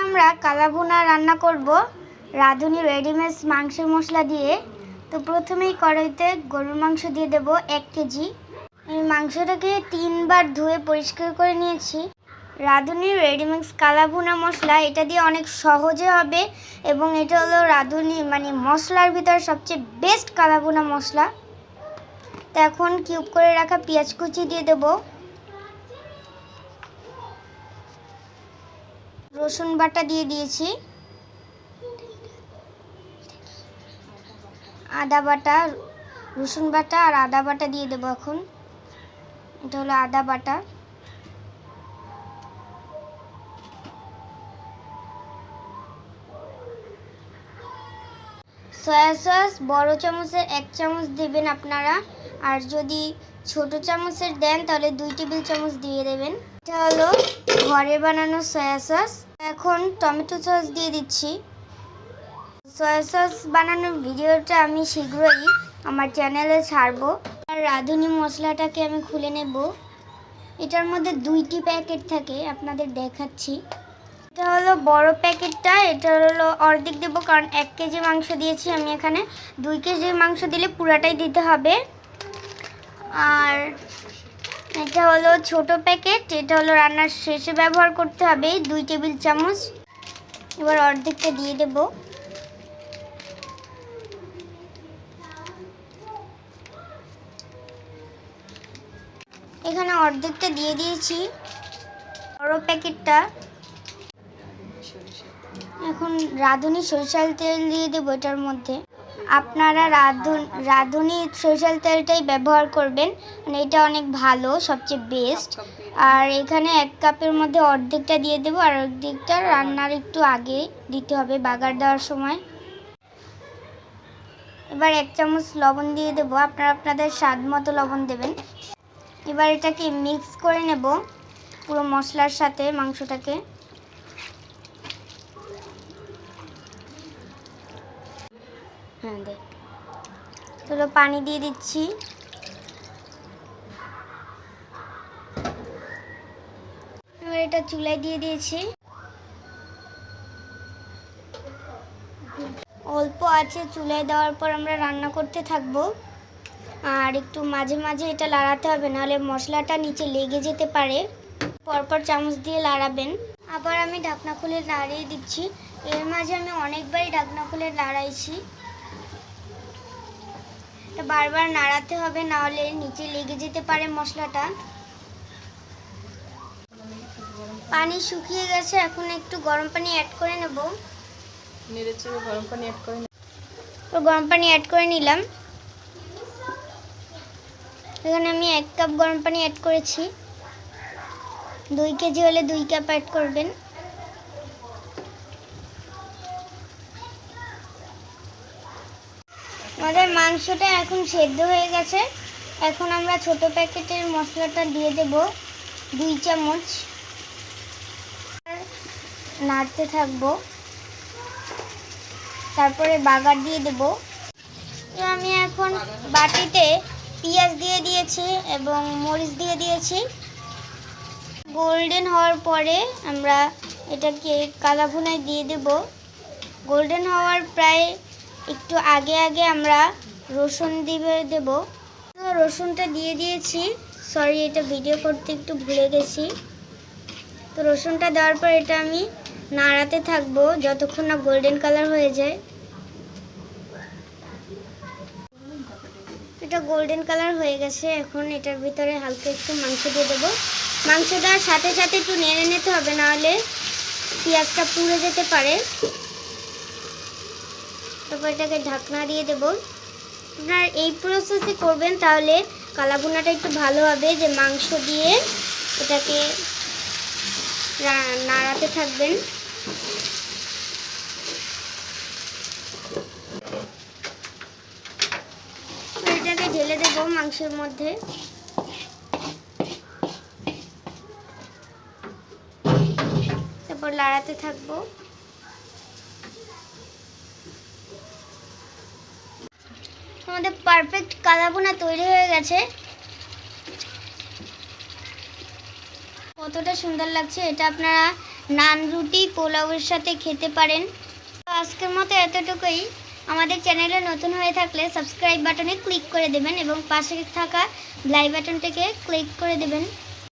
আমরা কালাভুনা রান্না করব রাঁধুনি রেডিমেড মাংসের মশলা দিয়ে। তো প্রথমেই কড়াইতে গরুর মাংস দিয়ে দেব 1 কেজি। এই মাংসটাকে 3 বার ধুয়ে পরিষ্কার করে নিয়েছি। রাঁধুনি রেডিমিক্স কালাভুনা মশলা, এটা দিয়ে অনেক সহজে হবে এবং এটা হলো রাঁধুনি মশলার ভিতরে সবচেয়ে বেস্ট কালাভুনা মশলা। তো এখন কিউব করে রাখা পেঁয়াজ কুচি দিয়ে দেব, রসুন বাটা দিয়ে দিয়েছি, আদা বাটা, রসুন বাটা আর আদা বাটা দিয়ে দেব। এখন এটা হলো আদা বাটা, সয়া সস বড় চামচের 1 চামচ দেবেন আপনারা, আর যদি ছোট চামচের দেন তাহলে 2 টেবিল চামচ দিয়ে দেবেন। এটা হলো ঘরে বানানো সয়া সস। এখন টমেটো সস দিয়ে দিচ্ছি। সয়া সস বানানোর ভিডিওটা আমি শীঘ্রই আমার চ্যানেলে ছাড়বো। আর রাঁধুনি মশলাটাকে আমি খুলে নেব। এটার মধ্যে 2টি প্যাকেট থাকে, আপনাদের দেখাচ্ছি। এটা হলো বড় প্যাকেটটা, এটা হলো অর্ধেক দেবো কারণ 1 কেজি মাংস দিয়েছি আমি। এখানে 2 কেজি মাংস দিলে পুরাটাই দিতে হবে। আর এটা হলো ছোট প্যাকেট, এটা হলো রান্নার শেষে ব্যবহার করতে হবে, 2 টেবিল চামচ। এবার অর্ধেকটা দিয়ে দেব। এখানে অর্ধেকটা দিয়ে দিয়েছি বড় প্যাকেটটা। এখন রাঁধুনি সরিষার তেল দিয়ে দেবো এটার মধ্যে। আপনারা রাঁধুনি সরিষার তেলটাই ব্যবহার করবেন, এটা অনেক ভালো, সবচেয়ে বেস্ট। আর এখানে 1 কাপের মধ্যে অর্ধেকটা দিয়ে দেবো, আর অর্ধেকটা রান্নার একটু আগে দিতে হবে, বাগার দেওয়ার সময়। এবার 1 চামচ লবণ দিয়ে দেবো, আপনারা আপনাদের স্বাদ মতো লবণ দেবেন। এবার এটাকে মিক্স করে নেব পুরো মশলার সাথে মাংসটাকে। চলো পানি দিয়ে দিচ্ছি। এবার এটা চুলায় দিয়ে দিয়েছি। অল্প আছে চুলায় দেওয়ার পর আমরা রান্না করতে থাকবো। আর একটু মাঝে মাঝে এটা লাড়াতে হবে, নাহলে মশলাটা নিচে লেগে যেতে পারে। পরপর চামচ দিয়ে লাড়াবেন। আবার আমি ঢাকনা খুলে নাড়িয়ে দিচ্ছি। এর মাঝে আমি অনেকবারই ঢাকনা খুলে নাড়াইছি। বারবার নাড়াতে হবে, নাহলে নিচে লেগে যেতে পারে মশলাটা। পানি শুকিয়ে গেছে, এখন একটু গরম পানি অ্যাড করে নেব। গরম পানি অ্যাড করে নিলাম। এখানে আমি 1 কাপ গরম পানি অ্যাড করেছি। 2 কেজি হলে 2 কাপ অ্যাড করবেন। আমাদের মাংসটা এখন সেদ্ধ হয়ে গেছে। এখন আমরা ছোট প্যাকেটের মশলাটা দিয়ে দেব 2 চামচ, নাড়তে থাকবো। তারপরে বাগার দিয়ে দেব। আমি এখন বাটিতে পেঁয়াজ দিয়ে দিয়েছি এবং মরিচ দিয়ে দিয়েছি। গোল্ডেন হওয়ার পরে আমরা এটাকে কালাভুনায় দিয়ে দেব। গোল্ডেন হওয়ার প্রায় একটু আগে আগে আমরা রসুন দেব। তো রসুনটা দিয়ে দিয়েছি। সরি, এটা ভিডিও করতে একটু ভুলে গেছি। তো রসুনটা দেওয়ার পর এটা আমি নাড়াতে থাকবো যতক্ষণ না গোল্ডেন কালার হয়ে যায়। এটা গোল্ডেন কালার হয়ে গেছে। এখন এটার ভিতরে হালকা একটু মাংস দিয়ে দেবো। মাংস দেওয়ার সাথে সাথে একটু নেড়ে নিতে হবে, নাহলে পেঁয়াজটা পুড়ে যেতে পারে। তারপর এটাকে ঢাকনা দিয়ে দেব। আপনারা এই প্রসেসে করবেন, তাহলে কালাভুনাটা একটু ভালো হবে। যে মাংস দিয়ে এটাকে নাড়াতে থাকবেন। এটাকে ঢেলে দেব মাংসের মধ্যে। তারপর লাড়াতে থাকবো। আমাদের পারফেক্ট কালাভুনা তৈরি হয়ে গেছে। কতটা সুন্দর লাগছে। এটা আপনারা নান, রুটি, পোলাওয়ের সাথে খেতে পারেন। তো আজকের মতো এতটুকুই। আমাদের চ্যানেলে নতুন হয়ে থাকলে সাবস্ক্রাইব বাটনে ক্লিক করে দেবেন এবং পাশে থাকা বেল বাটনটিকে ক্লিক করে দেবেন।